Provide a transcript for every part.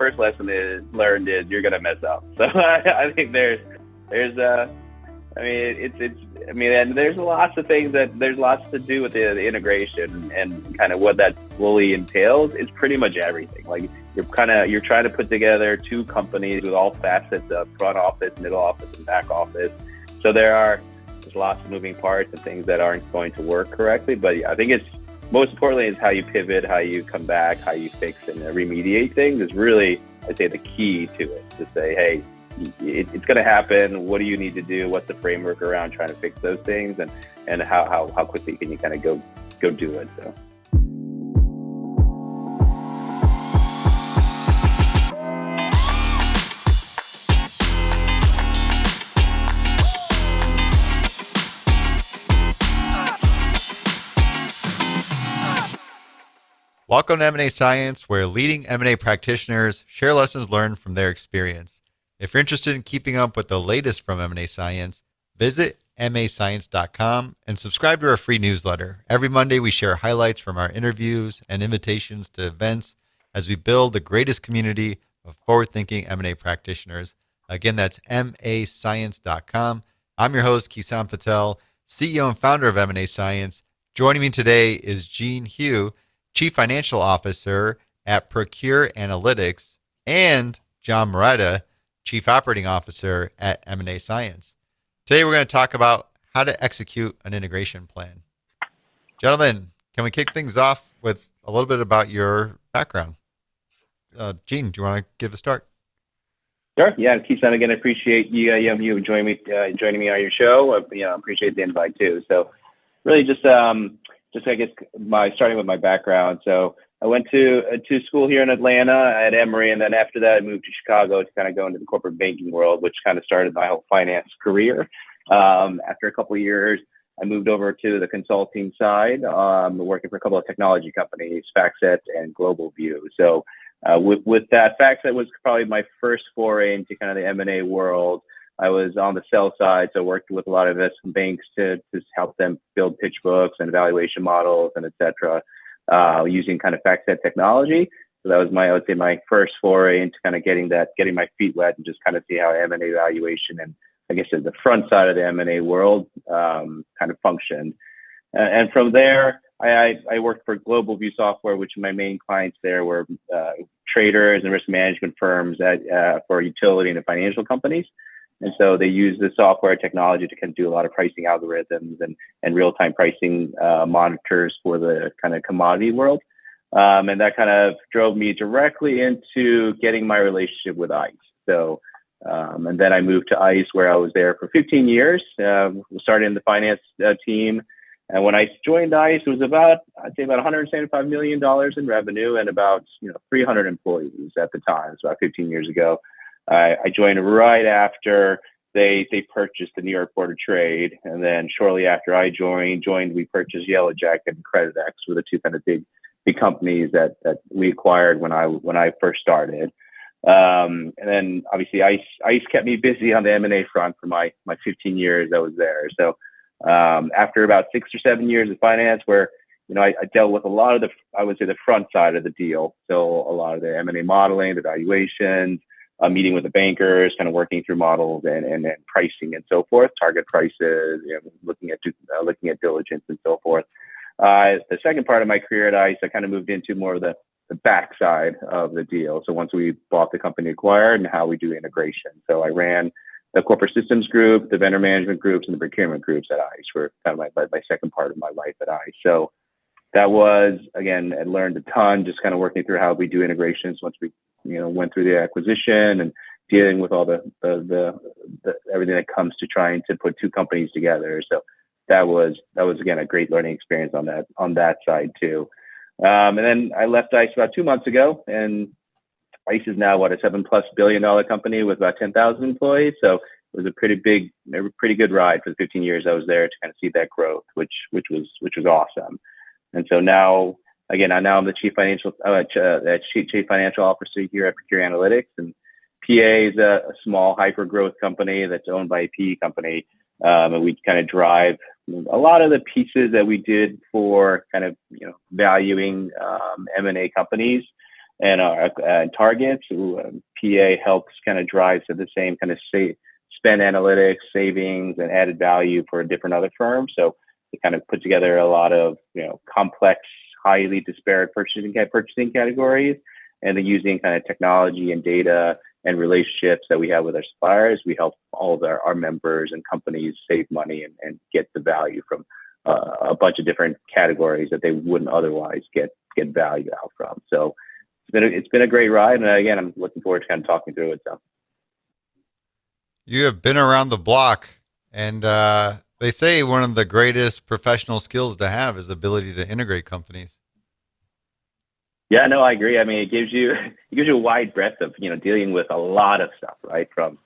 first lesson is learned is you're gonna mess up. So I think there's and there's lots of things there's lots to do with the integration and kind of what that fully entails is pretty much everything. Like you're trying to put together two companies with all facets of front office, middle office, and back office. So there's lots of moving parts and things that aren't going to work correctly. But I think it's most importantly is how you pivot, how you come back, how you fix and remediate things is really, I'd say, the key to it. To say, hey, it's going to happen. What do you need to do? What's the framework around trying to fix those things, and how quickly can you kind of go do it? So. Welcome to M&A Science, where leading M&A practitioners share lessons learned from their experience. If you're interested in keeping up with the latest from M&A Science, visit mascience.com and subscribe to our free newsletter. Every Monday, we share highlights from our interviews and invitations to events as we build the greatest community of forward-thinking M&A practitioners. Again, that's mascience.com. I'm your host, Kison Patel, CEO and founder of M&A Science. Joining me today is Hugh, Chief Financial Officer at Procure Analytics, and John Morada, Chief Operating Officer at M&A Science. Today, we're going to talk about how to execute an integration plan. Gentlemen, can we kick things off with a little bit about your background? Gene, do you want to give a start? Sure. Yeah, Kison, again, I appreciate you joining me on your show. I appreciate the invite too. So, really, just I guess starting with my background. So I went to school here in Atlanta at Emory, and then after that I moved to Chicago to kind of go into the corporate banking world, which kind of started my whole finance career. After a couple of years, I moved over to the consulting side, working for a couple of technology companies, FactSet and Global View. So with that, FactSet was probably my first foray into kind of the M&A world. I was on the sell side, so worked with a lot of investment banks to help them build pitch books and evaluation models and et cetera, using kind of FactSet technology. So that was my first foray into kind of getting my feet wet and just kind of see how M&A evaluation and I guess the front side of the M&A world kind of functioned. And from there, I worked for Global View Software, which my main clients there were traders and risk management firms for utility and financial companies. And so they use the software technology to kind of do a lot of pricing algorithms and real-time pricing monitors for the kind of commodity world. And that kind of drove me directly into getting my relationship with ICE. So, and then I moved to ICE, where I was there for 15 years, started in the finance team. And when I joined ICE, it was about $175 million in revenue and about 300 employees at the time. It's about 15 years ago. I joined right after they purchased the New York Board of Trade, and then shortly after I joined, we purchased Yellow Jacket and CreditX, were the two kind of big companies that we acquired when I first started. And then obviously ICE kept me busy on the M&A front for my 15 years I was there. So after about 6 or 7 years of finance, where I dealt with a lot of the front side of the deal, so a lot of the M&A modeling, the valuations. Meeting with the bankers, kind of working through models and pricing and so forth, target prices, looking at diligence and so forth. The second part of my career at ICE, I kind of moved into more of the backside of the deal. So once we bought the company acquired and how we do integration. So I ran the corporate systems group, the vendor management groups, and the procurement groups at ICE for kind of my second part of my life at ICE. So that was, again, I learned a ton just kind of working through how we do integrations once we went through the acquisition and dealing with all the everything that comes to trying to put two companies together. So that was again a great learning experience on that side too. And then I left ICE about 2 months ago, and ICE is now a $7+ billion company with about 10,000 employees. So it was a pretty good ride for the 15 years I was there to kind of see that growth, which was awesome. And so now, again, I'm the chief financial officer here at Procure Analytics, and PA is a small hyper growth company that's owned by a PE company, and we kind of drive a lot of the pieces that we did for kind of valuing M&A companies. and our targets. PA helps kind of drive to the same kind of spend analytics, savings, and added value for different other firms. So they kind of put together a lot of complex, highly disparate purchasing categories, and then using kind of technology and data and relationships that we have with our suppliers, we help all of our members and companies save money and get the value from a bunch of different categories that they wouldn't otherwise get value out from. So it's been a great ride, and again, I'm looking forward to kind of talking through it. So you have been around the block, and they say one of the greatest professional skills to have is the ability to integrate companies. Yeah, no, I agree. I mean, it gives you a wide breadth of dealing with a lot of stuff, right? From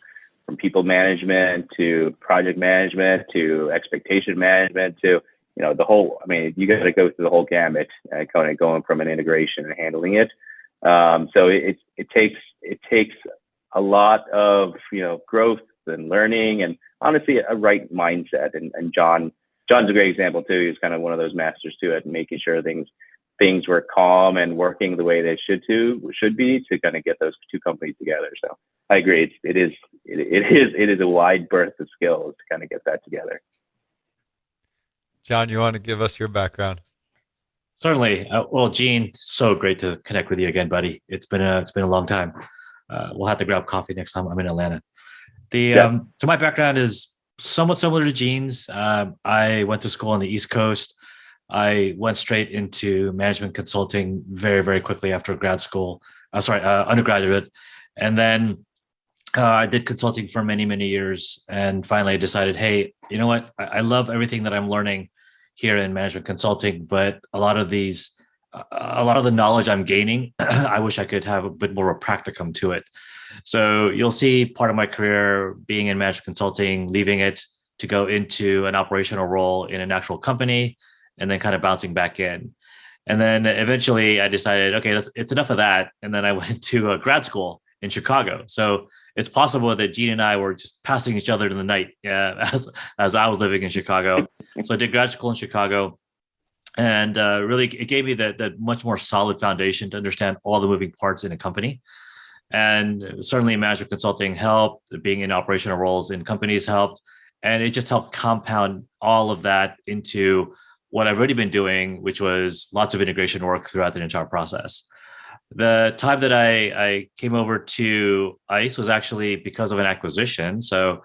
people management to project management to expectation management to the whole. I mean, you got to go through the whole gamut, kind of going from an integration and handling it. So it takes a lot of growth and learning, and honestly a right mindset. And John's a great example too. He's kind of one of those masters too at making sure things were calm and working the way they should be to kind of get those two companies together. So I agree. It is a wide berth of skills to kind of get that together. John, you want to give us your background? Certainly. Well, Gene, so great to connect with you again, buddy. It's been a long time. We'll have to grab coffee next time I'm in Atlanta. So my background is somewhat similar to Gene's. I went to school on the East Coast. I went straight into management consulting very, very quickly after undergraduate. And then I did consulting for many, many years. And finally I decided, hey, you know what? I love everything that I'm learning here in management consulting, but a lot of the knowledge I'm gaining, I wish I could have a bit more of a practicum to it. So you'll see part of my career being in management consulting, leaving it to go into an operational role in an actual company, and then kind of bouncing back in. And then eventually I decided, okay, it's enough of that. And then I went to grad school in Chicago. So it's possible that Gene and I were just passing each other in the night as I was living in Chicago. So I did grad school in Chicago, and really it gave me that much more solid foundation to understand all the moving parts in a company. And certainly management consulting helped, being in operational roles in companies helped, and it just helped compound all of that into what I've already been doing, which was lots of integration work throughout the entire process. The time that I came over to ICE was actually because of an acquisition. So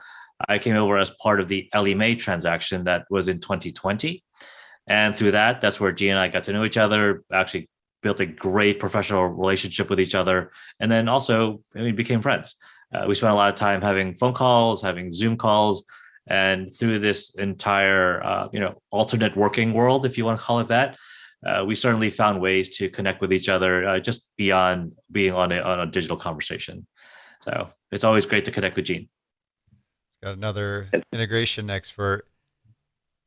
I came over as part of the Ellie Mae transaction that was in 2020. And through that's where Gene and I got to know each other, actually built a great professional relationship with each other. And then also, became friends. We spent a lot of time having phone calls, having Zoom calls, and through this entire, alternate working world, if you want to call it that, we certainly found ways to connect with each other just beyond being on a digital conversation. So it's always great to connect with Gene. Got another integration expert.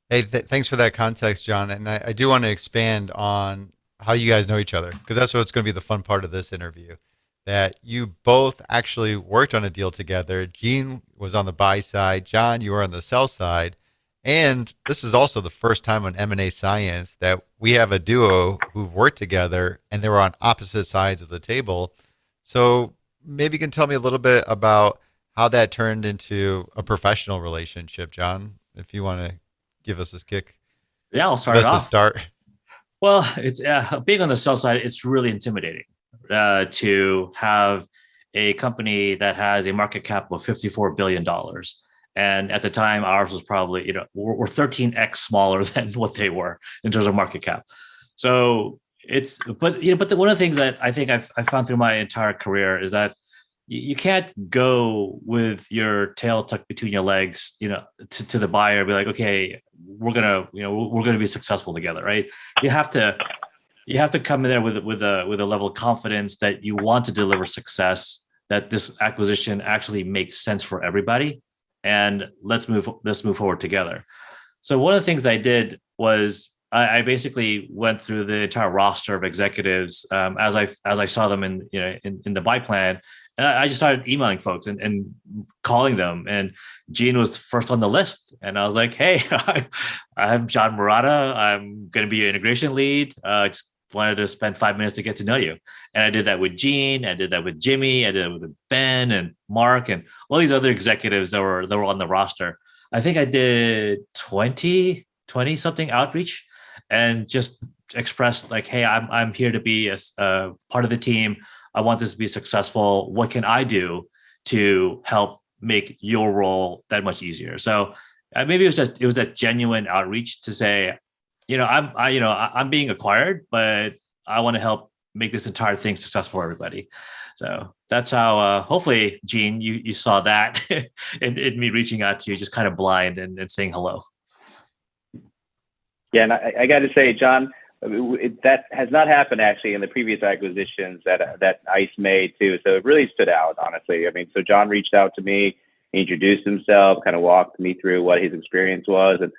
Hey, thanks for that context, John. And I do want to expand on how you guys know each other, because that's what's going to be the fun part of this interview. That you both actually worked on a deal together. Gene was on the buy side. John, you were on the sell side. And this is also the first time on M&A Science that we have a duo who've worked together and they were on opposite sides of the table. So maybe you can tell me a little bit about how that turned into a professional relationship, John, if you want to give us this kick. Yeah, I'll start it off. Well, it's being on the sell side, it's really intimidating to have a company that has a market cap of $54 billion. And at the time, ours was probably, we're 13x smaller than what they were in terms of market cap. So but one of the things that I think I've found through my entire career is that you can't go with your tail tucked between your legs, to the buyer and be like, okay, we're gonna be successful together, right? You have to come in there with a level of confidence that you want to deliver success, that this acquisition actually makes sense for everybody, and let's move forward together. So one of the things I did was I basically went through the entire roster of executives as I saw them in the buy plan, and I just started emailing folks and calling them. And Gene was first on the list, and I was like, "Hey, I'm John Morada. I'm going to be your integration lead. Just wanted to spend 5 minutes to get to know you. And I did that with Gene, I did that with Jimmy, I did it with Ben and Mark and all these other executives that were on the roster. I think I did 20 something outreach and just expressed like, hey, I'm here to be a part of the team. I want this to be successful. What can I do to help make your role that much easier? So maybe it was that genuine outreach to say, I'm being acquired, but I want to help make this entire thing successful for everybody. So that's how, hopefully, Gene, you saw that in me reaching out to you, just kind of blind and saying hello. Yeah, and I got to say, John, that has not happened actually in the previous acquisitions that ICE made too. So it really stood out, honestly. I mean, so John reached out to me, he introduced himself, kind of walked me through what his experience was, and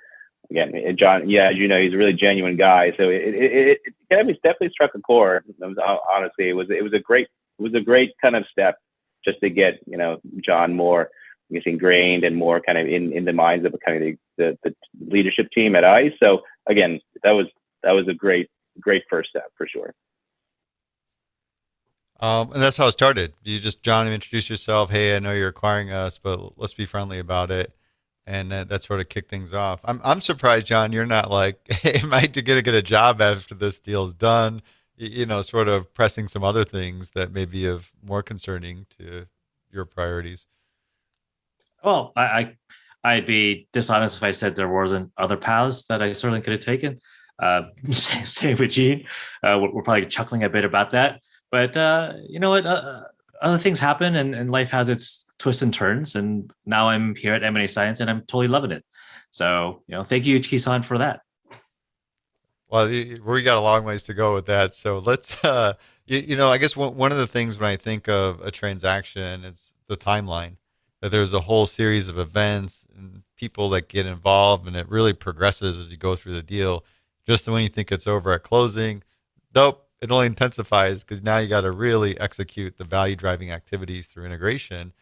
again, John, yeah, as you know, he's a really genuine guy. So it definitely struck a chord. Honestly, it was a great kind of step just to get John more, I guess, ingrained and more kind of in the minds of kind of the leadership team at ICE. So again, that was a great first step for sure. And that's how it started. John, introduce yourself. Hey, I know you're acquiring us, but let's be friendly about it. And that sort of kicked things off. I'm surprised, John, you're not like, hey, am I going to get a job after this deal's done? Sort of pressing some other things that may be of more concerning to your priorities. Well, I'd be dishonest if I said there wasn't other paths that I certainly could have taken. Same with Gene. We're probably chuckling a bit about that. But you know what? Other things happen and life has its twists and turns. And now I'm here at M&A Science and I'm totally loving it. So, thank you, Kison, for that. Well, we got a long ways to go with that. So let's, I guess one of the things when I think of a transaction is the timeline, that there's a whole series of events and people that get involved and it really progresses as you go through the deal. Just when you think it's over at closing, nope, it only intensifies because now you got to really execute the value driving activities through integration.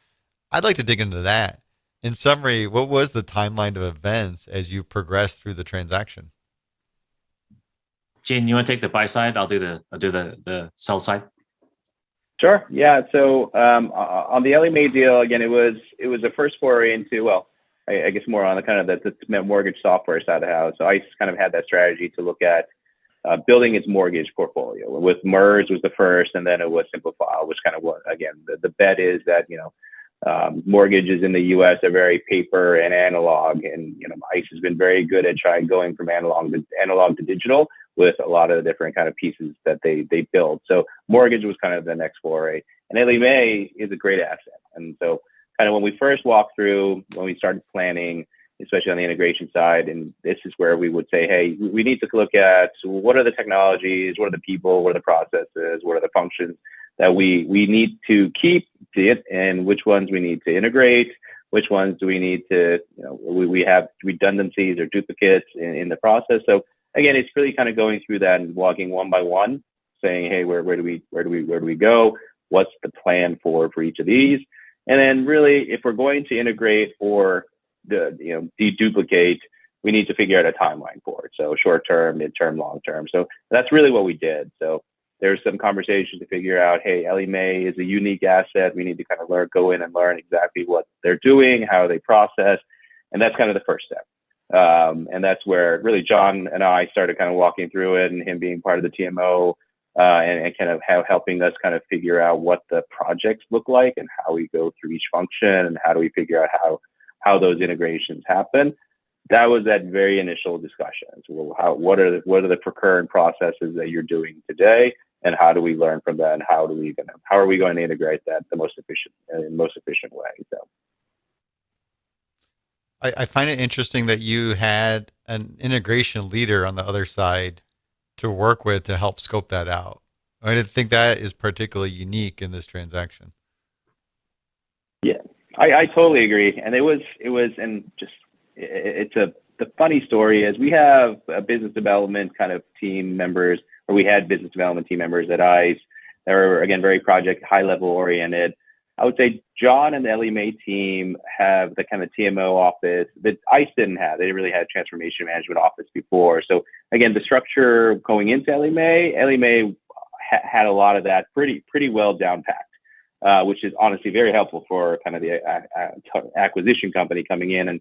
I'd like to dig into that. In summary, what was the timeline of events as you progressed through the transaction? Gene, you want to take the buy side? I'll do the sell side. Sure. Yeah. So on the Ellie Mae deal, again, it was the first foray into, well, I guess more on the kind of the mortgage software side of the house. So ICE kind of had that strategy to look at building its mortgage portfolio. With MERS was the first, and then it was Simplifile, which kind of what, again, the bet is that, mortgages in the U.S. are very paper and analog, and ICE has been very good at going from analog to digital with a lot of the different kind of pieces that they build. So mortgage was kind of the next foray, and Ellie Mae is a great asset. And so kind of when we first walked through, when we started planning, especially on the integration side, and this is where we would say, hey, we need to look at what are the technologies, what are the people, what are the processes, what are the functions that we need to keep it, and which ones we need to integrate, which ones do we need to, we have redundancies or duplicates in the process. So again, it's really kind of going through that and walking one by one, saying, hey, where do we go? What's the plan for each of these? And then really, if we're going to integrate or deduplicate, we need to figure out a timeline for it. So short term, mid term, long term. So that's really what we did. So there's some conversation to figure out, hey, Ellie Mae is a unique asset. We need to kind of go in and learn exactly what they're doing, how they process. And that's kind of the first step. And that's where really John and I started kind of walking through it, and him being part of the TMO and kind of helping us kind of figure out what the projects look like and how we go through each function and how do we figure out how those integrations happen. That was that very initial discussion. So what are the current processes that you're doing today, and how do we learn from that, and how are we going to integrate that the most efficient way? So I find it interesting that you had an integration leader on the other side to work with to help scope that out. I didn't think that is particularly unique in this transaction. Yeah, I totally agree. And the funny story is we have a business development kind of team members, or we had business development team members at ICE that are, again, very project high level oriented. I would say John and the Ellie Mae team have the kind of TMO office that ICE didn't have. They didn't really have transformation management office before. So again, the structure going into Ellie Mae had a lot of that pretty well down packed, which is honestly very helpful for kind of the acquisition company coming in. And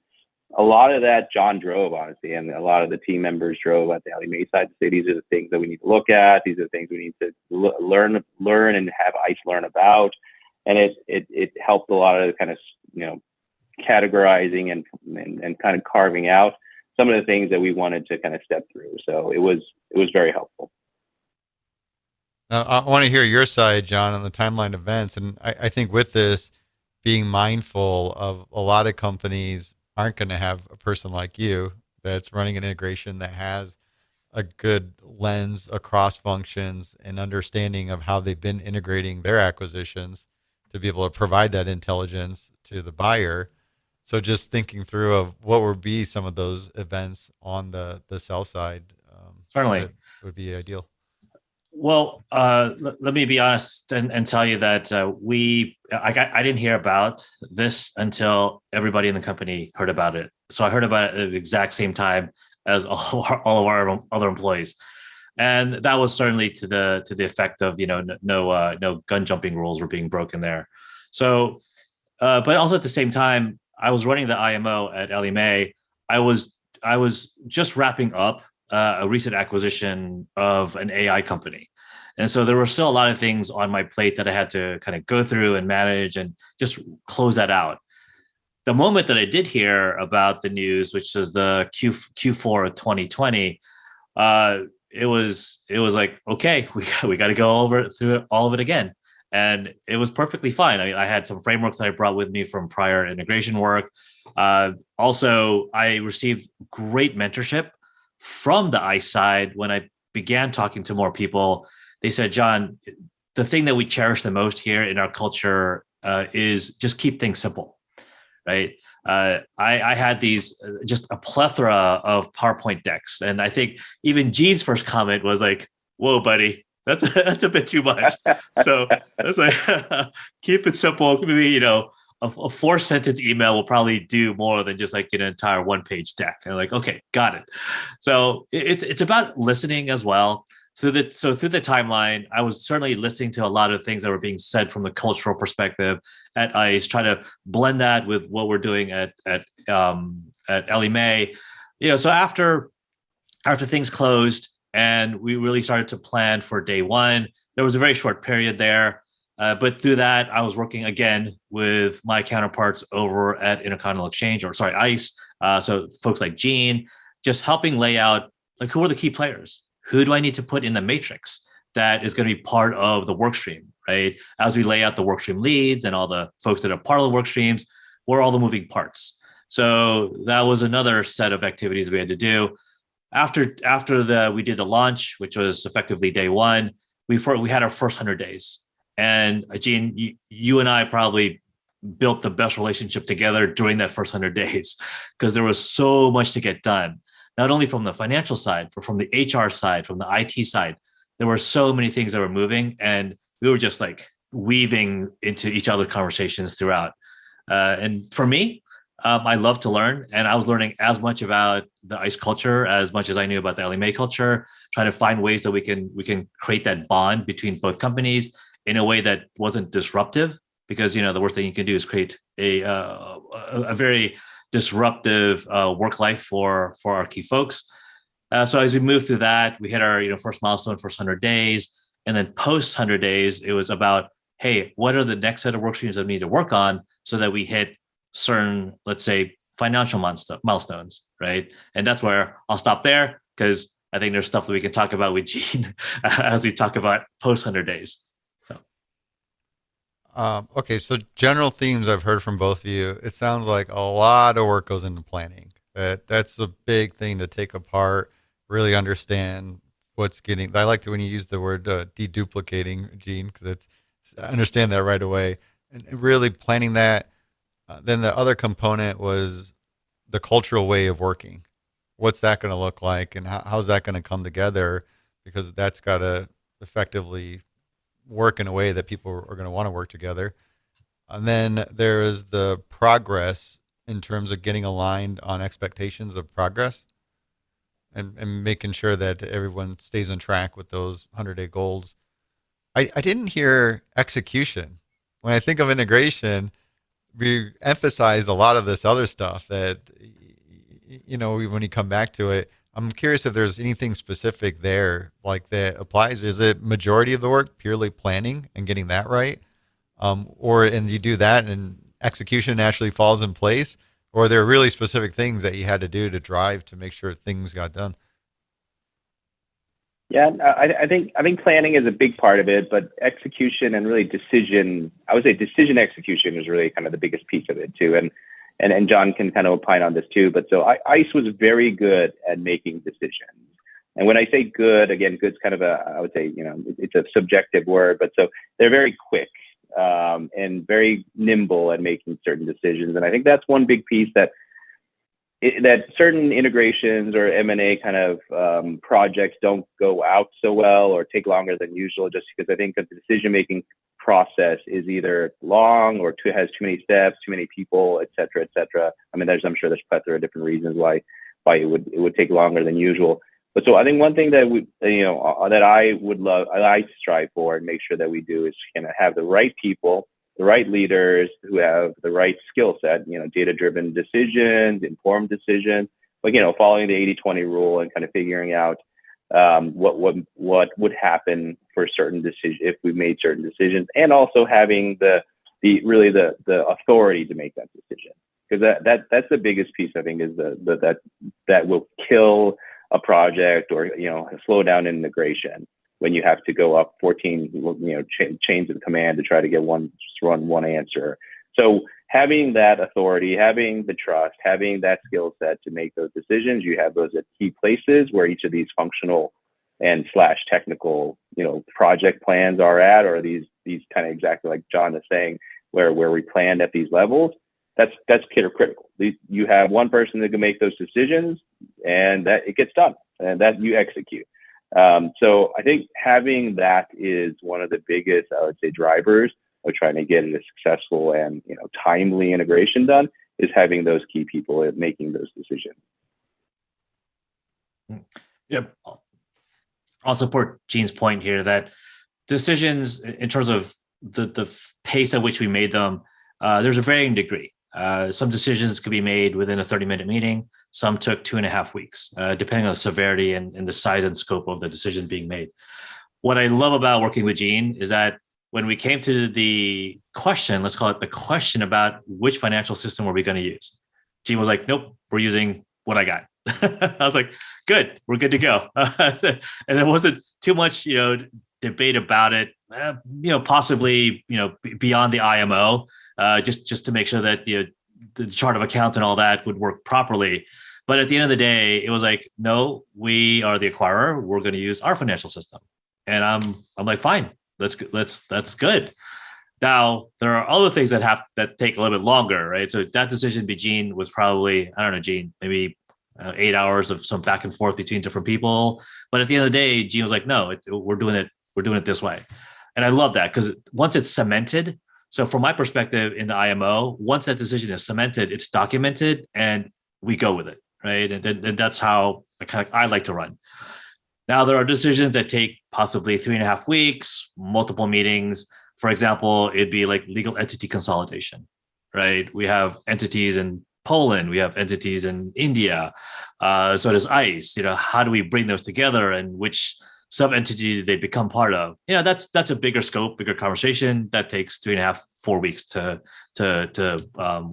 a lot of that John drove, honestly, and a lot of the team members drove at the Ellie Mae side to say, these are the things that we need to look at. These are the things we need to learn and have ICE learn about. And it helped a lot of the kind of, categorizing and kind of carving out some of the things that we wanted to kind of step through. So it was very helpful. Now, I want to hear your side, John, on the timeline events. And I think with this, being mindful of a lot of companies aren't going to have a person like you that's running an integration that has a good lens across functions and understanding of how they've been integrating their acquisitions to be able to provide that intelligence to the buyer. So just thinking through of what would be some of those events on the sell side. Certainly. That would be ideal. Well, let me be honest and tell you that I didn't hear about this until everybody in the company heard about it. So I heard about it at the exact same time as all of our other employees, and that was certainly to the effect of no gun jumping rules were being broken there. So, but also at the same time, I was running the IMO at Ellie Mae. I was just wrapping up a recent acquisition of an AI company. And so there were still a lot of things on my plate that I had to kind of go through and manage and just close that out. The moment that I did hear about the news, which is the Q4 of 2020, it was like, okay, we got to go through all of it again. And it was perfectly fine. I mean, I had some frameworks that I brought with me from prior integration work. Also, I received great mentorship from the ICE side. When I began talking to more people, they said, John, the thing that we cherish the most here in our culture is just keep things simple, right? I had these just a plethora of PowerPoint decks. And I think even Gene's first comment was like, whoa, buddy, that's a bit too much. So that's like, keep it simple. Maybe, a 4-sentence email will probably do more than just like an entire 1-page deck. And I'm like, okay, got it. So it's about listening as well. So through the timeline, I was certainly listening to a lot of things that were being said from the cultural perspective at ICE, trying to blend that with what we're doing at Ellie Mae. So after things closed and we really started to plan for day one, there was a very short period there. But through that, I was working again with my counterparts over at ICE. So folks like Gene, just helping lay out like who are the key players. Who do I need to put in the matrix that is going to be part of the work stream, right? As we lay out the work stream leads and all the folks that are part of the work streams, what are all the moving parts? So that was another set of activities we had to do. After we did the launch, which was effectively day one, we had our first 100 days. And Gene, you and I probably built the best relationship together during that first 100 days because there was so much to get done. Not only from the financial side, but from the HR side, from the IT side, there were so many things that were moving, and we were just like weaving into each other's conversations throughout. And for me, I love to learn, and I was learning as much about the ICE culture as much as I knew about the Ellie Mae culture, trying to find ways that we can create that bond between both companies in a way that wasn't disruptive, because the worst thing you can do is create a very disruptive work life for our key folks. So as we moved through that, we hit our first milestone, first 100 days, and then post 100 days, it was about, hey, what are the next set of work streams that we need to work on so that we hit certain, let's say, financial milestones, right? And that's where I'll stop there because I think there's stuff that we can talk about with Gene as we talk about post 100 days. Okay, so general themes I've heard from both of you. It sounds like a lot of work goes into planning. That's a big thing to take apart, really understand what's getting. I like when you use the word deduplicating, Gene, because I understand that right away. And really planning that. Then the other component was the cultural way of working. What's that going to look like, and how's that going to come together? Because that's got to effectively work in a way that people are going to want to work together. And then there is the progress in terms of getting aligned on expectations of progress and making sure that everyone stays on track with those 100-day goals. I didn't hear execution. When I think of integration, we emphasized a lot of this other stuff that, when you come back to it, I'm curious if there's anything specific there like that applies. Is it majority of the work purely planning and getting that right? And you do that and execution naturally falls in place? Or are there really specific things that you had to do to drive to make sure things got done? Yeah, I think planning is a big part of it, but execution and really decision, I would say decision execution is really kind of the biggest piece of it too. And John can kind of opine on this too. But so ICE was very good at making decisions. And when I say good, again, good's kind of I would say, it's a subjective word, but so they're very quick and very nimble at making certain decisions. And I think that's one big piece that certain integrations or M&A kind of projects don't go out so well or take longer than usual, just because I think that the decision-making process is either long or has too many steps, too many people, et cetera, et cetera. I mean, I'm sure there's a plethora of different reasons why it would take longer than usual. But so I think one thing that that I strive for and make sure that we do is kind of have the right people, the right leaders who have the right skill set, data-driven decisions, informed decisions, but, following the 80-20 rule and kind of figuring out what would happen for certain decisions if we made certain decisions, and also having the authority to make that decision. Because that's the biggest piece, I think, is that will kill a project or, slow down integration when you have to go up 14, chains of command to try to get one answer. So having that authority, having the trust, having that skill set to make those decisions, you have those at key places where each of these functional and / technical, project plans are at, or these kind of exactly like John is saying, where we planned at these levels. That's critical. You have one person that can make those decisions, and that it gets done, and that you execute. So I think having that is one of the biggest, I would say, drivers of trying to get a successful and timely integration done, is having those key people at making those decisions. Yep. I'll support Gene's point here that decisions, in terms of the pace at which we made them, there's a varying degree. Some decisions could be made within a 30-minute meeting. Some took 2.5 weeks, depending on the severity and the size and scope of the decision being made. What I love about working with Gene is that when we came to the question, let's call it the question about which financial system were we going to use, Gene was like, nope, we're using what I got. I was like, good, we're good to go. And there wasn't too much, debate about it, possibly, beyond the IMO, just to make sure that the chart of account and all that would work properly. But at the end of the day, it was like, no, we are the acquirer. We're going to use our financial system. And I'm like, fine, that's good. Now, there are other things that take a little bit longer, right? So that decision by Gene was probably, I don't know, Gene, maybe 8 hours of some back and forth between different people. But at the end of the day, Gene was like, no, we're doing it this way. And I love that, because once it's cemented, so from my perspective in the IMO, once that decision is cemented, it's documented and we go with it, right? And that's how I like to run. Now, there are decisions that take possibly 3.5 weeks, multiple meetings. For example, it'd be like legal entity consolidation, right? We have entities in Poland, we have entities in India, so does ICE. How do we bring those together, and which sub-entity they become part of? That's a bigger scope, bigger conversation that takes 3.5, 4 weeks to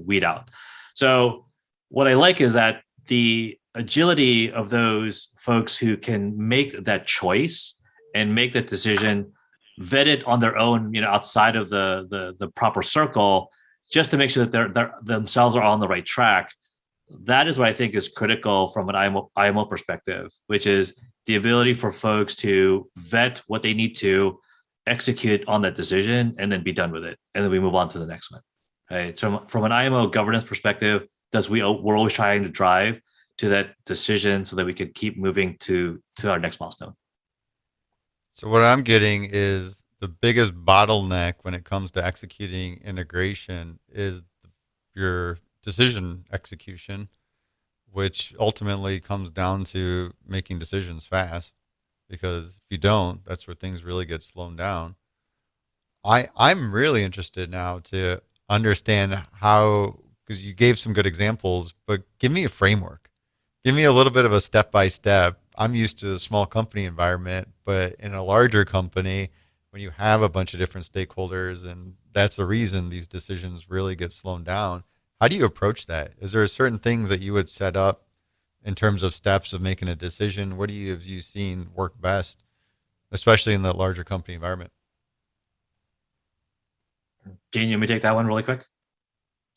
weed out. So what I like is that the agility of those folks who can make that choice and make that decision, vet it on their own, outside of the proper circle, just to make sure that they're themselves are on the right track. That is what I think is critical from an IMO perspective, which is the ability for folks to vet what they need to execute on that decision and then be done with it. And then we move on to the next one, right? So from an IMO governance perspective, we're always trying to drive to that decision so that we can keep moving to our next milestone. So what I'm getting is the biggest bottleneck when it comes to executing integration is your decision execution, which ultimately comes down to making decisions fast. Because if you don't, that's where things really get slowed down. I'm really interested now to understand how, because you gave some good examples, but give me a framework. Give me a little bit of a step by step. I'm used to a small company environment, but in a larger company, when you have a bunch of different stakeholders, and that's the reason these decisions really get slowed down. How do you approach that? Is there certain things that you would set up in terms of steps of making a decision? What have you seen work best, especially in the larger company environment? Gene, you want me to take that one really quick?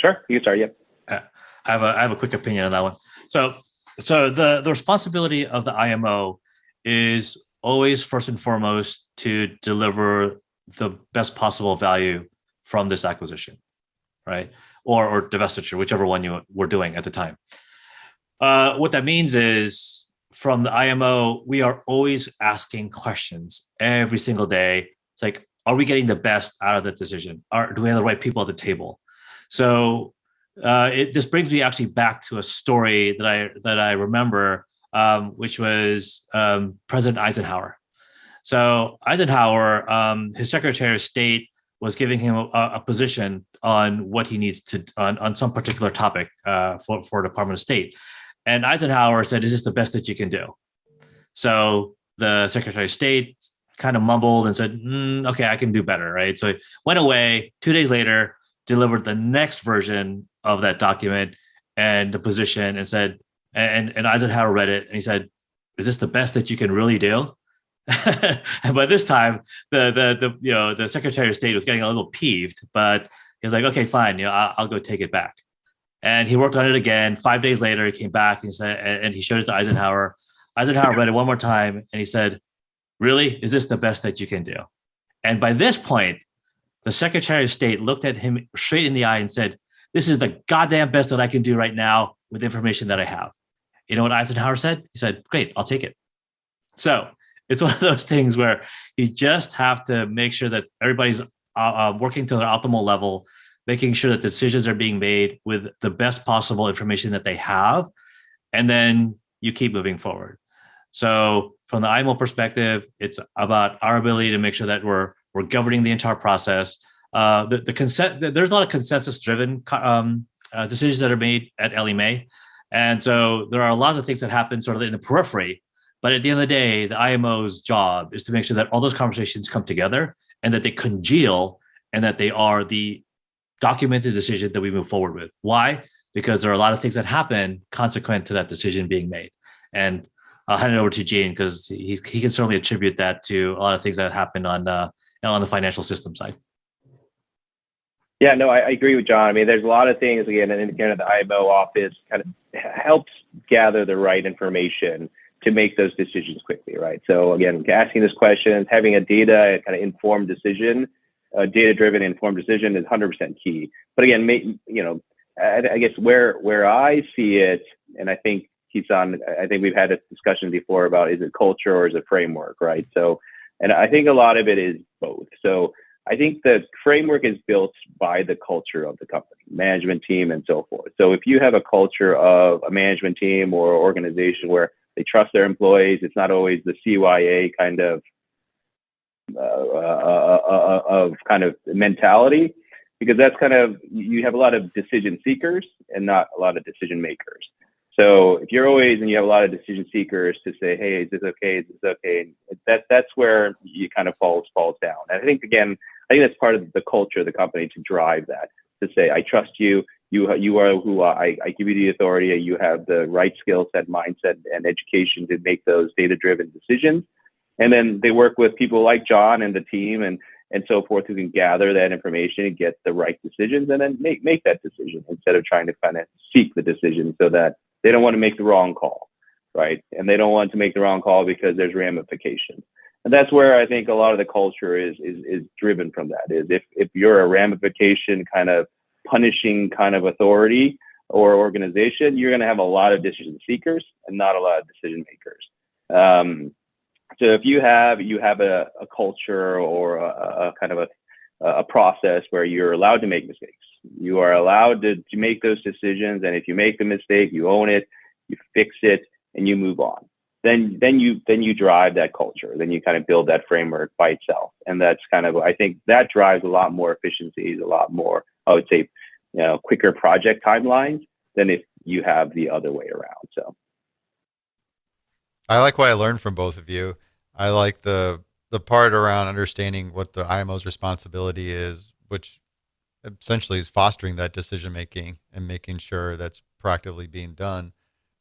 Sure, you can start. Yep. I have a quick opinion on that one. So the responsibility of the IMO is always first and foremost to deliver the best possible value from this acquisition, right? Or divestiture, whichever one you were doing at the time. What that means is from the IMO, we are always asking questions every single day. It's like, are we getting the best out of the decision? Do we have the right people at the table? So this brings me actually back to a story that I remember, which was President Eisenhower. So Eisenhower, his Secretary of State was giving him a position on what he needs to on some particular topic for Department of State. And Eisenhower said, "Is this the best that you can do?" So the Secretary of State kind of mumbled and said, "Okay, I can do better." Right. So he went away. 2 days later, delivered the next version of that document and the position, and said, and Eisenhower read it and he said, "Is this the best that you can really do?" And by this time, the Secretary of State was getting a little peeved, but he was like, "Okay, fine, I'll go take it back." And he worked on it again. 5 days later, he came back and said, and he showed it to Eisenhower. Eisenhower read it one more time, and he said, "Really? Is this the best that you can do?" And by this point, the Secretary of State looked at him straight in the eye and said, "This is the goddamn best that I can do right now with the information that I have." You know what Eisenhower said? He said, "Great, I'll take it." So it's one of those things where you just have to make sure that everybody's working to their optimal level, making sure that decisions are being made with the best possible information that they have, and then you keep moving forward. So from the IMO perspective, it's about our ability to make sure that we're governing the entire process. The consent, there's a lot of consensus-driven decisions that are made at Ellie Mae, and so there are a lot of things that happen sort of in the periphery. But at the end of the day, the IMO's job is to make sure that all those conversations come together and that they congeal and that they are the documented decision that we move forward with. Why? Because there are a lot of things that happen consequent to that decision being made. And I'll hand it over to Gene because he can certainly attribute that to a lot of things that happened on the financial system side. Yeah, no, I agree with John. I mean, there's a lot of things, again, and again, the IMO office kind of helps gather the right information to make those decisions quickly, right? So again, asking these questions, having a data kind of informed decision, data-driven informed decision is 100% key. But again, I guess where I see it, and I think Kison, I think we've had a discussion before about, is it culture or is it framework, right? So, and I think a lot of it is both. So I think the framework is built by the culture of the company, management team, and so forth. So if you have a culture of a management team or organization where they trust their employees, it's not always the CYA kind of mentality, because that's kind of, you have a lot of decision seekers and not a lot of decision makers. So if you're always, and you have a lot of decision seekers to say, "Hey, is this okay? Is this okay?" That's where you kind of falls down. And I think that's part of the culture of the company, to drive that, to say, "I trust you. You are who I give you the authority. You have the right skill set, mindset, and education to make those data-driven decisions." And then they work with people like John and the team and so forth, who can gather that information and get the right decisions, and then make that decision instead of trying to kind of seek the decision, so that they don't want to make the wrong call, right? And they don't want to make the wrong call because there's ramifications. And that's where I think a lot of the culture is driven from. That is, if you're a ramification kind of punishing kind of authority or organization, you're going to have a lot of decision seekers and not a lot of decision makers. So if you have a culture or a kind of a process where you're allowed to make mistakes, you are allowed to make those decisions, and if you make a mistake, you own it, you fix it, and you move on. Then you drive that culture. Then you kind of build that framework by itself, and that's kind of, I think that drives a lot more efficiencies, a lot more, I would say, quicker project timelines than if you have the other way around. So I like what I learned from both of you. I like the part around understanding what the IMO's responsibility is, which essentially is fostering that decision making and making sure that's proactively being done.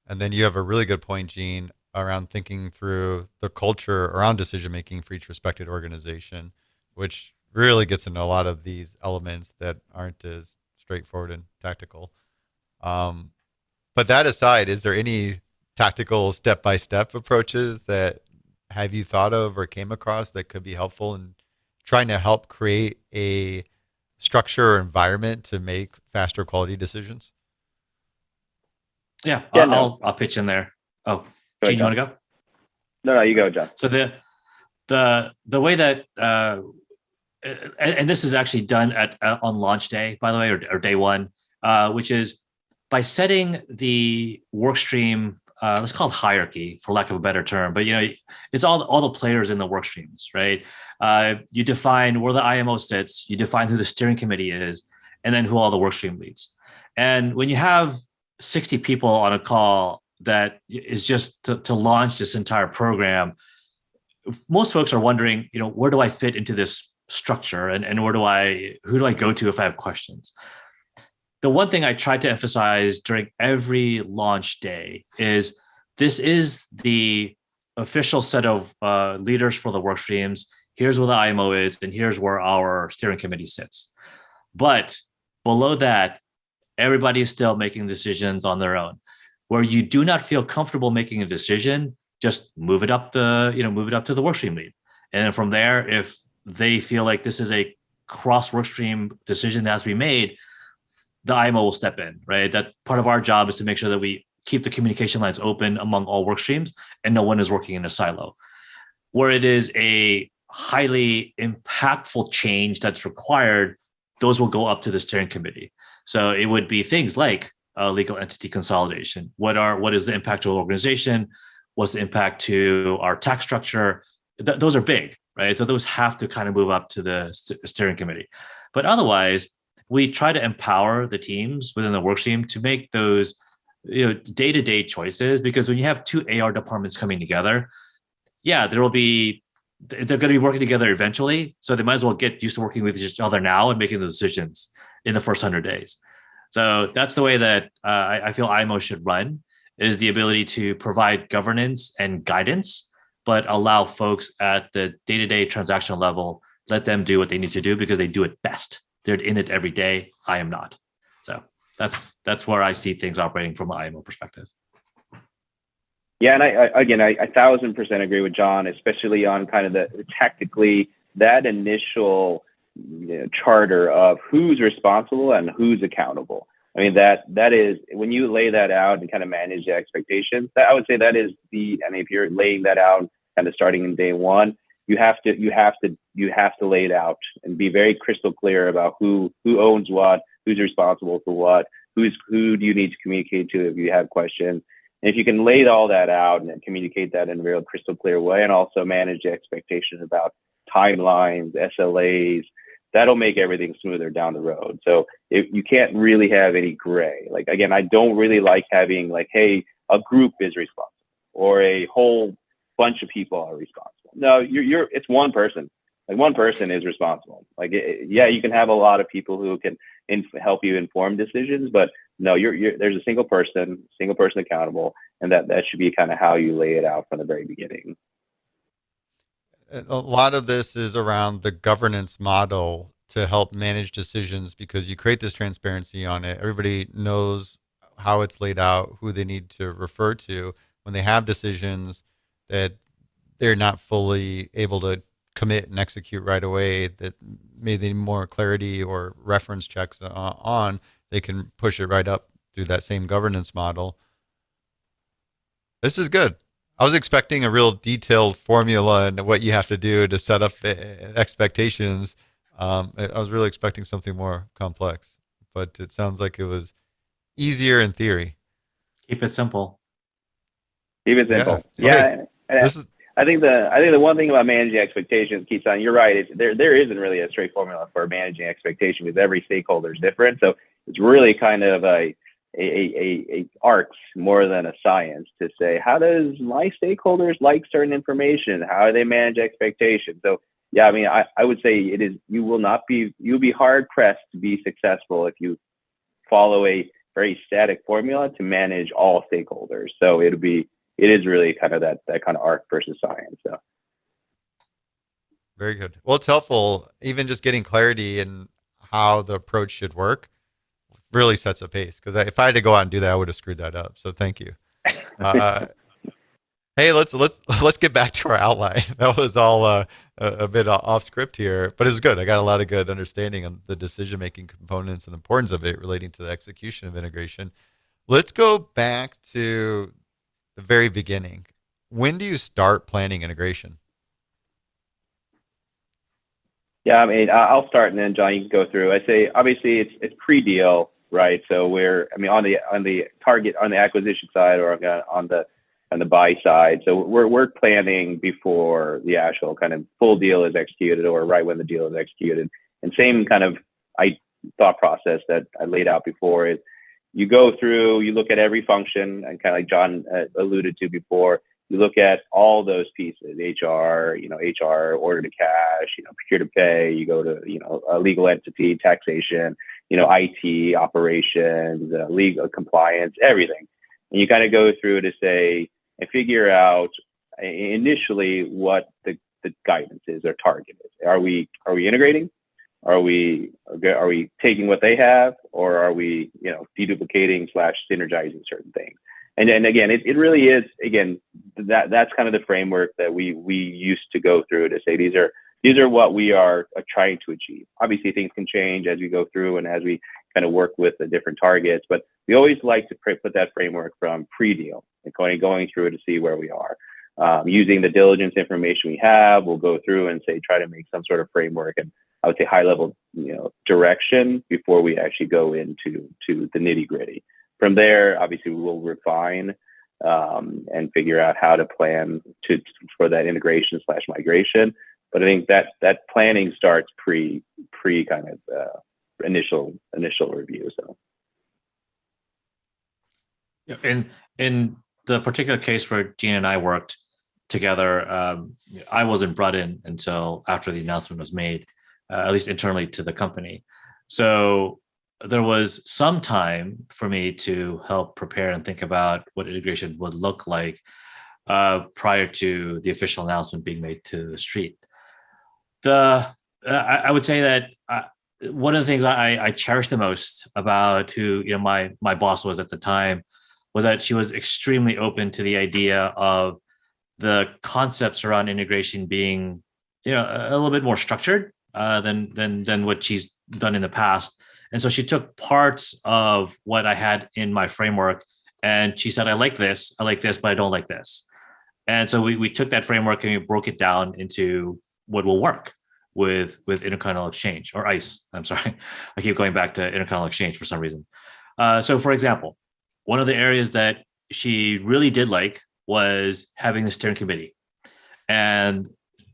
And then you have a really good point, Gene, around thinking through the culture around decision making for each respected organization, which really gets into a lot of these elements that aren't as straightforward and tactical. But that aside, is there any tactical step-by-step approaches that have you thought of or came across that could be helpful in trying to help create a structure or environment to make faster quality decisions? Yeah, yeah, I'll pitch in there. Oh, Go Gene, ahead, you want John. to go? No, you go, John. So the way that and this is actually done on launch day, by the way, or day one, which is by setting the work stream, let's call it hierarchy for lack of a better term, but it's all the players in the work streams, right? You define where the IMO sits, you define who the steering committee is, and then who all the work stream leads. And when you have 60 people on a call that is just to launch this entire program, most folks are wondering, where do I fit into this structure, and who do I go to if I have questions? The one thing I tried to emphasize during every launch day is this is the official set of leaders for the work streams. Here's where the IMO is, and here's where our steering committee sits. But below that, everybody is still making decisions on their own. Where you do not feel comfortable making a decision, just move it up to the workstream lead. And then from there, if they feel like this is a cross workstream decision that has to be made, the IMO will step in, right? That part of our job is to make sure that we keep the communication lines open among all work streams and no one is working in a silo. Where it is a highly impactful change that's required, those will go up to the steering committee. So it would be things like legal entity consolidation. What is the impact to the organization? What's the impact to our tax structure? Those are big, right? So those have to kind of move up to the steering committee. But otherwise, we try to empower the teams within the work stream to make those day-to-day choices, because when you have two AR departments coming together, they're going to be working together eventually. So they might as well get used to working with each other now and making the decisions in the first 100 days. So that's the way that I feel IMO should run, is the ability to provide governance and guidance, but allow folks at the day-to-day transactional level, let them do what they need to do because they do it best. They're in it every day. I am not. So that's where I see things operating from an IMO perspective. Yeah, and I 1,000% agree with John, especially on kind of the tactically that initial charter of who's responsible and who's accountable. I mean, that is, when you lay that out and kind of manage the expectations, I would say that is and if you're laying that out kind of starting in day one, you have to lay it out and be very crystal clear about who owns what, who's responsible for what, who do you need to communicate to if you have questions. And if you can lay all that out and communicate that in a real crystal clear way, and also manage the expectations about timelines, SLAs, that'll make everything smoother down the road. So you can't really have any gray. Like, again, I don't really like having like, hey, a group is responsible or a whole bunch of people are responsible. No, it's one person. Like, one person is responsible. Like, you can have a lot of people who can help you inform decisions, but no, there's a single person accountable, and that should be kind of how you lay it out from the very beginning. A lot of this is around the governance model to help manage decisions, because you create this transparency on it. Everybody knows how it's laid out, who they need to refer to when they have decisions that they're not fully able to commit and execute right away, that maybe more clarity or reference checks on, they can push it right up through that same governance model. This is good. I was expecting a real detailed formula and what you have to do to set up expectations. I was really expecting something more complex, but it sounds like it was easier in theory. Keep it simple. Keep it Yeah. simple. Okay. Yeah. This is I think the one thing about managing expectations, Kison, you're right. There isn't really a straight formula for managing expectation because every stakeholder is different. So it's really kind of a art more than a science to say, how does my stakeholders like certain information? How do they manage expectations? So yeah, I mean, I would say you'll be hard pressed to be successful if you follow a very static formula to manage all stakeholders. So it is really kind of that kind of art versus science. So very good. Well, it's helpful, even just getting clarity in how the approach should work really sets a pace. Because if I had to go out and do that, I would have screwed that up. So thank you. Hey, let's get back to our outline. That was all a bit off script here, but it's good. I got a lot of good understanding on the decision making components and the importance of it relating to the execution of integration. Let's go back to the very beginning. When do you start planning integration? yeah, I mean, I'll start and then John, you can go through. I say obviously it's pre-deal, right? So on the target, on the acquisition side, or on the buy side. So we're planning before the actual kind of full deal is executed or right when the deal is executed. And same kind of thought process that I laid out before is you go through, you look at every function, and kind of like John alluded to before, you look at all those pieces, HR, order to cash, procure to pay, you go to, a legal entity, taxation, IT, operations, legal compliance, everything. And you kind of go through to say, and figure out initially what the guidance is or target is. Are we integrating? Are we taking what they have, or are we deduplicating / synergizing certain things? And then again, it really is that's kind of the framework that we used to go through to say these are what we are trying to achieve. Obviously, things can change as we go through and as we kind of work with the different targets, but we always like to put that framework from pre-deal and going through to see where we are. Using the diligence information we have, we'll go through and try to make some sort of framework and I would say high level, direction before we actually go into the nitty gritty. From there, obviously, we will refine and figure out how to plan for that integration / migration. But I think that planning starts pre kind of initial review. So, in the particular case where Gene and I worked together, I wasn't brought in until after the announcement was made, at least internally to the company. So there was some time for me to help prepare and think about what integration would look like prior to the official announcement being made to the street. I would say that one of the things I cherished the most about who my boss was at the time was that she was extremely open to the idea of the concepts around integration being a little bit more structured than what she's done in the past. And so she took parts of what I had in my framework and she said, I like this, but I don't like this. And so we took that framework and we broke it down into what will work with intercontinental exchange, or ICE. I'm sorry. I keep going back to intercontinental exchange for some reason. So for example, one of the areas that she really did like was having the steering committee. And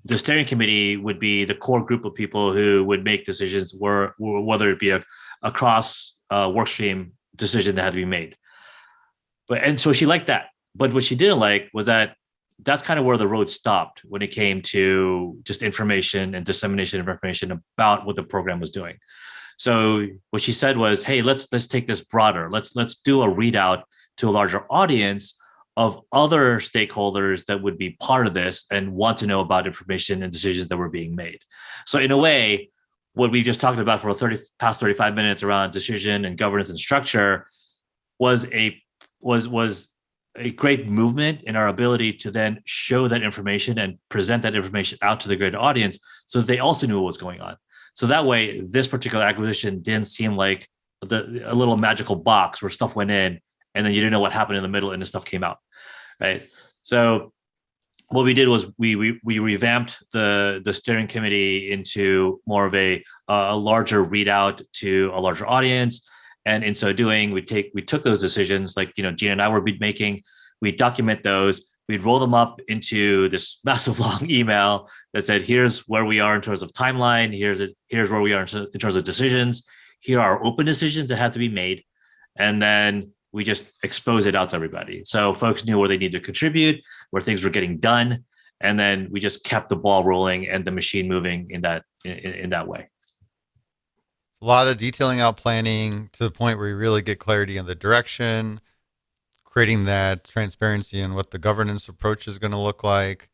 the steering committee would be the core group of people who would make decisions, whether it be a cross work stream decision that had to be made. And so she liked that. But what she didn't like was that that's kind of where the road stopped when it came to just information and dissemination of information about what the program was doing. So what she said was, hey, let's take this broader. Let's do a readout to a larger audience of other stakeholders that would be part of this and want to know about information and decisions that were being made. So in a way, what we just talked about for the past 35 minutes around decision and governance and structure was a great movement in our ability to then show that information and present that information out to the greater audience so that they also knew what was going on. So that way, this particular acquisition didn't seem like a little magical box where stuff went in and then you didn't know what happened in the middle and the stuff came out, right? So what we did was we revamped the steering committee into more of a larger readout to a larger audience, and in so doing, we took those decisions like Gene and I were making. We document those. We'd roll them up into this massive long email that said, "Here's where we are in terms of timeline. Here's where we are in terms of decisions. Here are open decisions that have to be made," and then we just expose it out to everybody. So folks knew where they needed to contribute, where things were getting done, and then we just kept the ball rolling and the machine moving in that way. A lot of detailing out planning to the point where you really get clarity on the direction, creating that transparency in what the governance approach is going to look like.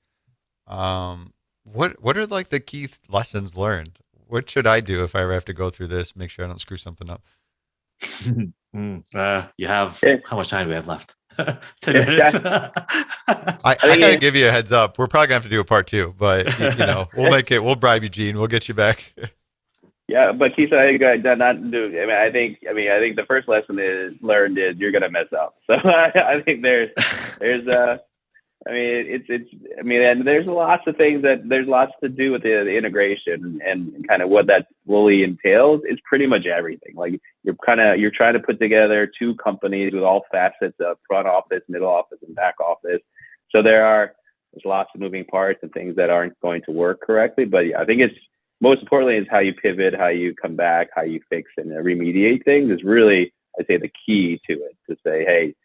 What are like the key lessons learned? What should I do if I ever have to go through this? Make sure I don't screw something up. You have how much time do we have left? 10 minutes. I gotta give you a heads up. We're probably gonna have to do a part 2, but we'll make it. We'll bribe you, Gene. We'll get you back. Yeah, but Kison, I think the first lesson learned is you're gonna mess up. So I think there's there's lots of things there's lots to do with the integration and kind of what that fully entails. It's pretty much everything. Like you're trying to put together two companies with all facets of front office, middle office, and back office. So there's lots of moving parts and things that aren't going to work correctly. But yeah, I think it's most importantly is how you pivot, how you come back, how you fix and remediate things is really, I'd say, the key to it. To say, hey,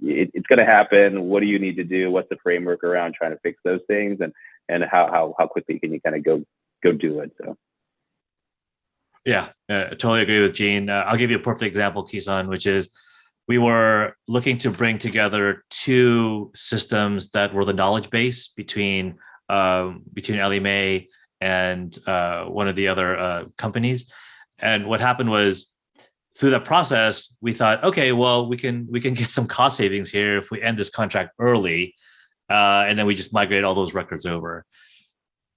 it's going to happen. What do you need to do? What's the framework around trying to fix those things, and how quickly can you kind of go do it? So, yeah, I totally agree with Gene. I'll give you a perfect example, Kison, which is we were looking to bring together two systems that were the knowledge base between Ellie Mae and one of the other companies. And what happened was, through that process, we thought, okay, well, we can get some cost savings here if we end this contract early, and then we just migrate all those records over.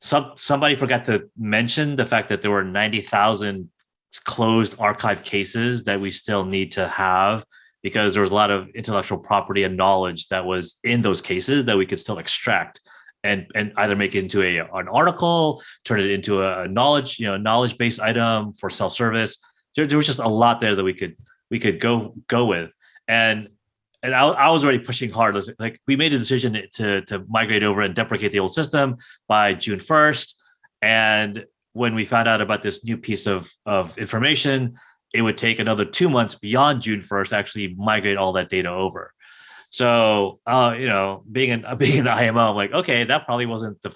Somebody forgot to mention the fact that there were 90,000 closed archive cases that we still need to have, because there was a lot of intellectual property and knowledge that was in those cases that we could still extract and either make it into an article, turn it into a knowledge based item for self-service. There was just a lot there that we could go with, and I was already pushing hard. Like we made a decision to migrate over and deprecate the old system by June 1st, and when we found out about this new piece of information, it would take another 2 months beyond June 1st to actually migrate all that data over. So being an IMO, I'm like, okay, that probably wasn't the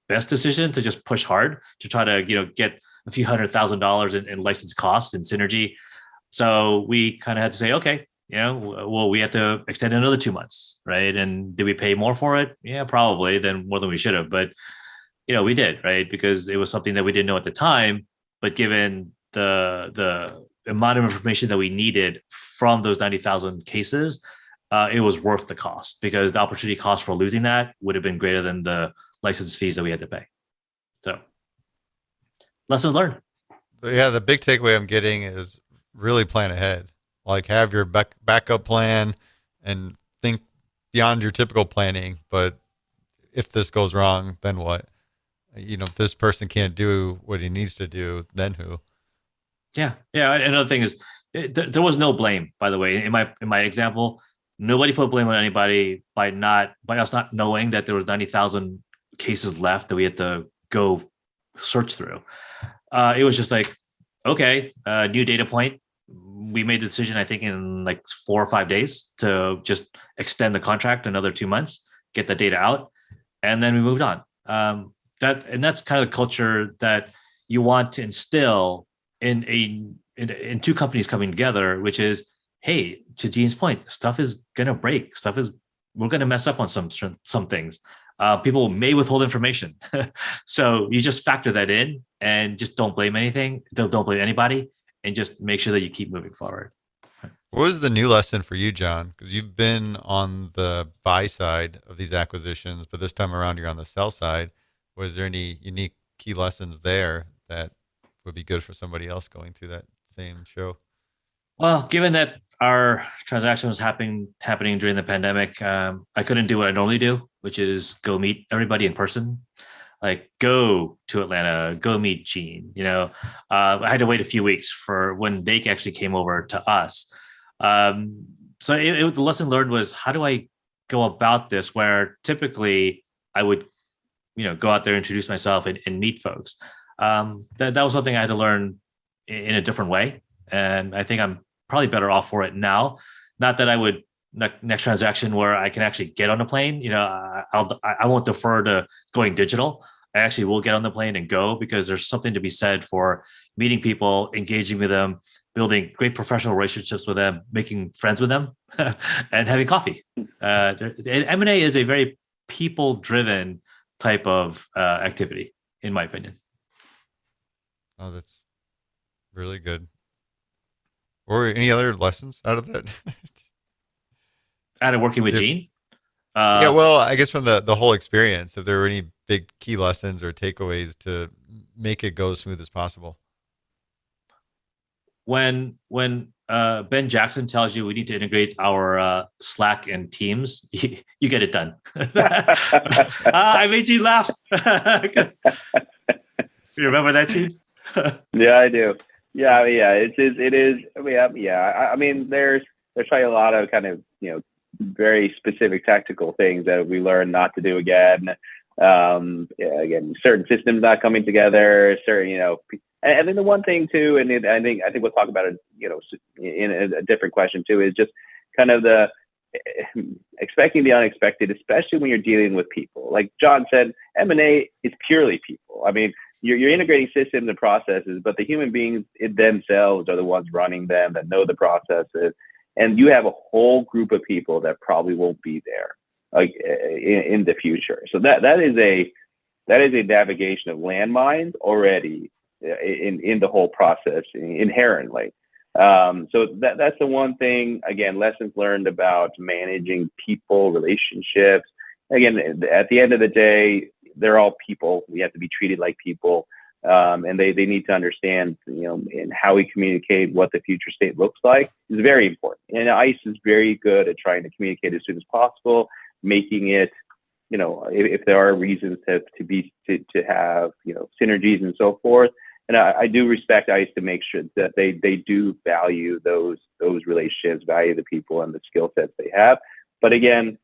best decision to just push hard to try to get a few $100,000 in license costs and synergy. So we kind of had to say, okay, well, we had to extend another 2 months, right? And did we pay more for it? Yeah, probably more than we should have. But, we did, right? Because it was something that we didn't know at the time. But given the amount of information that we needed from those 90,000 cases, it was worth the cost, because the opportunity cost for losing that would have been greater than the license fees that we had to pay. So lessons learned. Yeah, the big takeaway I'm getting is really plan ahead. Like have your backup plan and think beyond your typical planning. But if this goes wrong, then what? If this person can't do what he needs to do, then who? Yeah. Another thing is there was no blame, by the way. In my example, nobody put blame on anybody by us not knowing that there was 90,000 cases left that we had to go search through. It was just like, okay, new data point. We made the decision, I think, in like 4 or 5 days to just extend the contract another 2 months, get the data out, and then we moved on. That's kind of the culture that you want to instill in two companies coming together, which is, hey, to Gene's point, stuff is gonna break. We're gonna mess up on some things. People may withhold information. So you just factor that in and just don't blame anything. Don't blame anybody, and just make sure that you keep moving forward. What was the new lesson for you, John? Because you've been on the buy side of these acquisitions, but this time around you're on the sell side. Was there any unique key lessons there that would be good for somebody else going through that same show? Well, given that our transaction was happening during the pandemic, I couldn't do what I normally do, which is go meet everybody in person. Like go to Atlanta, go meet Gene. I had to wait a few weeks for when they actually came over to us. So the lesson learned was, how do I go about this? Where typically I would, go out there, introduce myself, and meet folks. That was something I had to learn in a different way, and I think I'm probably better off for it now. Not that I would next transaction where I can actually get on a plane. I won't defer to going digital. I actually will get on the plane and go, because there's something to be said for meeting people, engaging with them, building great professional relationships with them, making friends with them, and having coffee. M&A is a very people-driven type of activity, in my opinion. Oh, that's really good. Or any other lessons out of that? Out of working with Gene? Yeah, well, I guess from the whole experience, if there were any big key lessons or takeaways to make it go as smooth as possible. When Ben Jackson tells you we need to integrate our Slack and Teams, you get it done. I made you laugh. You remember that, Gene? Yeah, I do. Yeah, it is. I mean, there's probably a lot of kind of, very specific tactical things that we learned not to do again. Again, certain systems not coming together, certain, and then the one thing too, and I think we'll talk about it, in a different question too, is just kind of the expecting the unexpected, especially when you're dealing with people. Like John said, M&A is purely people. I mean, you're integrating systems and processes, but the human beings themselves are the ones running them, that know the processes. And you have a whole group of people that probably won't be there, like in the future. So that is a navigation of landmines already in the whole process inherently. So that's the one thing. Again, lessons learned about managing people, relationships. Again, at the end of the day, they're all people. We have to be treated like people. And they need to understand, in how we communicate what the future state looks like is very important. And ICE is very good at trying to communicate as soon as possible, making it, if there are reasons to have, synergies and so forth. And I do respect ICE to make sure that they do value those relationships, value the people and the skill sets they have. But again,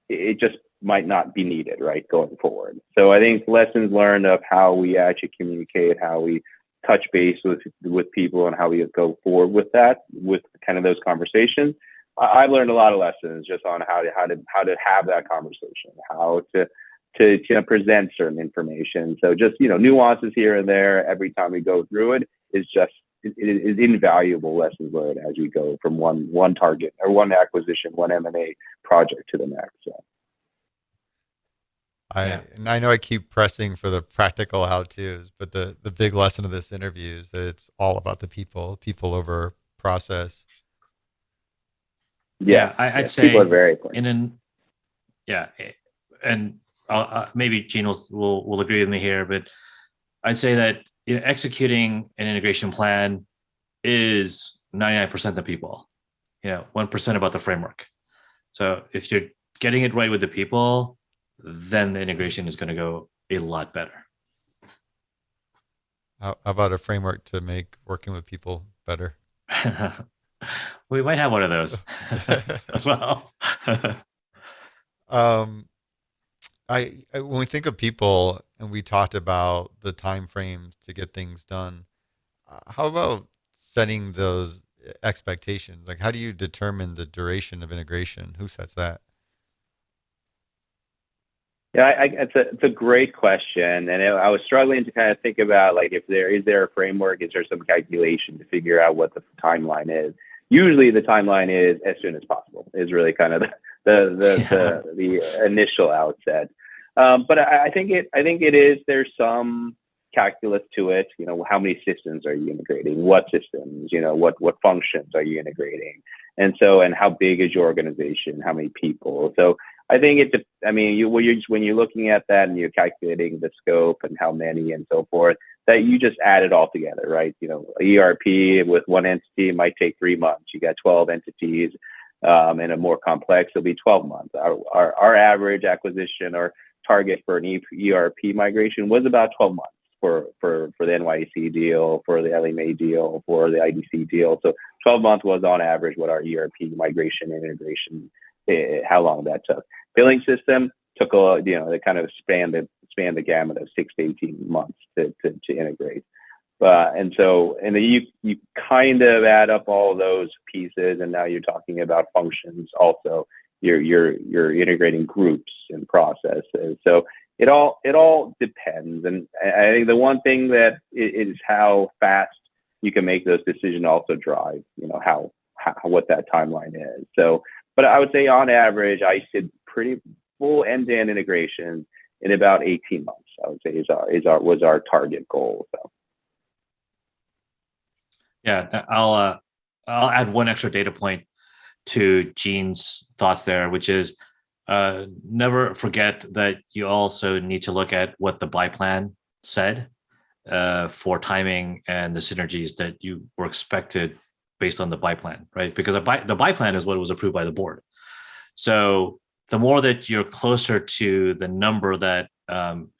it just might not be needed, right, going forward. So I think lessons learned of how we actually communicate, how we touch base with people, and how we go forward with that, with kind of those conversations. I've learned a lot of lessons just on how to have that conversation, how to present certain information. So just, nuances here and there every time we go through it is invaluable lessons learned as we go from one target or one acquisition, one M&A project to the next. So. And I know I keep pressing for the practical how-tos, but the big lesson of this interview is that it's all about the people over process. Yeah, I'd say people are very important. And maybe Gene will agree with me here, but I'd say that executing an integration plan is 99% the people, 1% about the framework. So if you're getting it right with the people, then the integration is going to go a lot better. How about a framework to make working with people better? We might have one of those as well. When we think of people, and we talked about the time frames to get things done, how about setting those expectations? Like, how do you determine the duration of integration? Who sets that? Yeah, it's a great question, and I was struggling to kind of think about, like, is there a framework? Is there some calculation to figure out what the timeline is? Usually, the timeline is as soon as possible. Is really kind of the initial outset. But I think it is. There's some calculus to it. How many systems are you integrating? What systems? What functions are you integrating? And how big is your organization? How many people? So I think when you're looking at that and you're calculating the scope and how many and so forth, that you just add it all together, right? You know, a ERP with one entity might take 3 months. You got 12 entities, and a more complex, it'll be 12 months. Our average acquisition or target for an ERP migration was about 12 months for the NYC deal, for the LMA deal, for the IDC deal. So 12 months was on average what our ERP migration and integration, how long that took. Billing system took they kind of span the gamut of 6 to 18 months to integrate. And then you kind of add up all those pieces, and now you're talking about functions also. You're integrating groups and processes. So it all depends. And I think the one thing that is how fast you can make those decisions also drive, how what that timeline is. So, but I would say on average, I did pretty full end-to-end integration in about 18 months. I would say was our target goal. So. Yeah, I'll add one extra data point to Gene's thoughts there, which is never forget that you also need to look at what the buy plan said for timing and the synergies that you were expected based on the buy plan, right? Because the buy plan is what was approved by the board. So the more that you're closer to the number that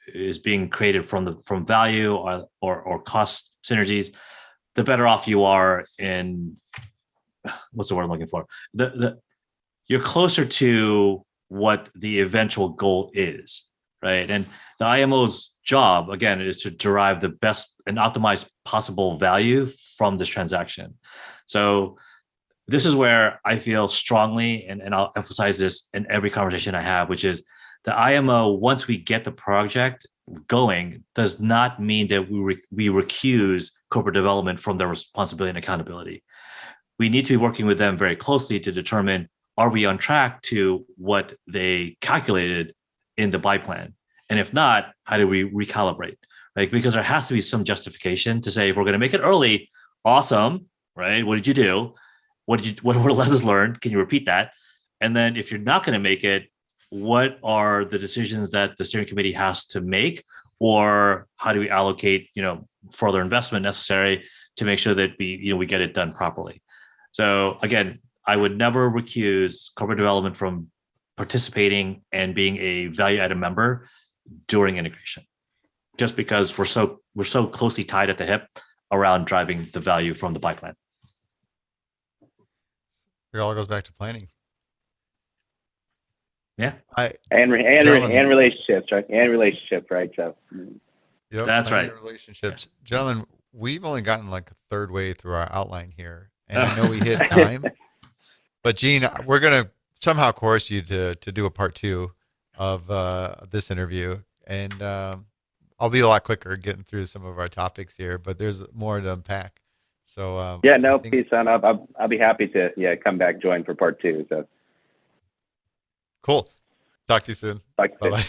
is being created from value or cost synergies, the better off you are in, what's the word I'm looking for? You're closer to what the eventual goal is, right? And the IMO's job, again, is to derive the best and optimize possible value from this transaction. So this is where I feel strongly, and I'll emphasize this in every conversation I have, which is the IMO, once we get the project going, does not mean that we recuse corporate development from their responsibility and accountability. We need to be working with them very closely to determine, are we on track to what they calculated in the buy plan? And if not, how do we recalibrate, right? Because there has to be some justification to say, if we're going to make it early, awesome, right? What did you do? What were the lessons learned? Can you repeat that? And then if you're not going to make it, what are the decisions that the steering committee has to make? Or how do we allocate, further investment necessary to make sure that we get it done properly? So again, I would never recuse corporate development from participating and being a value-added member during integration, just because we're so closely tied at the hip around driving the value from the buy plan. It all goes back to planning. Yeah. And relationships, right? And relationships, right? So. Yep, that's right. Relationships, gentlemen. We've only gotten like a third way through our outline here, and I know we hit time. But Gene, we're gonna somehow coerce you to do a part 2 of this interview, and I'll be a lot quicker getting through some of our topics here. But there's more to unpack. So Kison, I'll be happy to come back, join for part 2. So cool. Talk to you soon. Bye. Bye.